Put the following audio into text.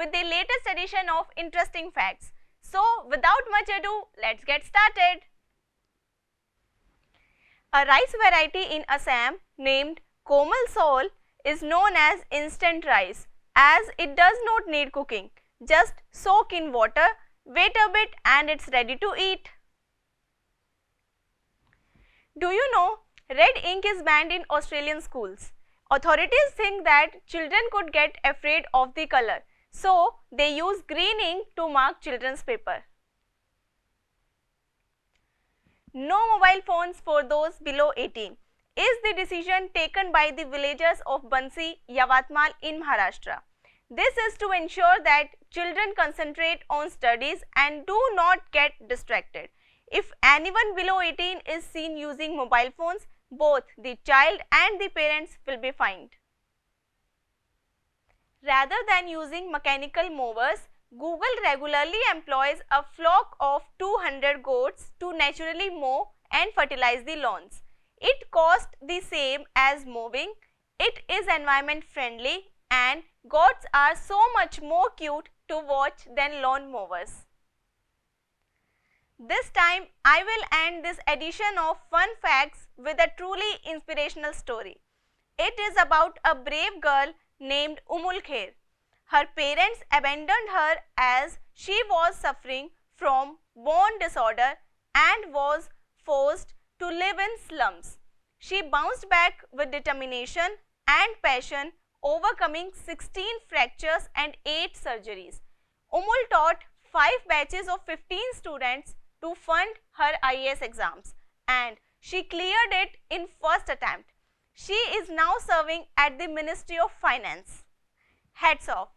with the latest edition of Interesting Facts. So, without much ado, let's get started. A rice variety in Assam named Komal Sol is known as instant rice as it does not need cooking. Just soak in water, wait a bit and it's ready to eat. Do you know red ink is banned in Australian schools? Authorities think that children could get afraid of the color, so they use green ink to mark children's paper. No mobile phones for those below 18 is the decision taken by the villagers of Bansi, Yavatmal in Maharashtra. This is to ensure that children concentrate on studies and do not get distracted. If anyone below 18 is seen using mobile phones, both the child and the parents will be fined. Rather than using mechanical mowers, Google regularly employs a flock of 200 goats to naturally mow and fertilize the lawns. It costs the same as mowing, it is environment friendly, and goats are so much more cute to watch than lawn mowers. This time, I will end this edition of Fun Facts with a truly inspirational story. It is about a brave girl named Kher. Her parents abandoned her as she was suffering from bone disorder and was forced to live in slums. She bounced back with determination and passion, overcoming 16 fractures and 8 surgeries. Taught 5 batches of 15 students to fund her IAS exams, and she cleared it in first attempt. She is now serving at the Ministry of Finance. Hats off.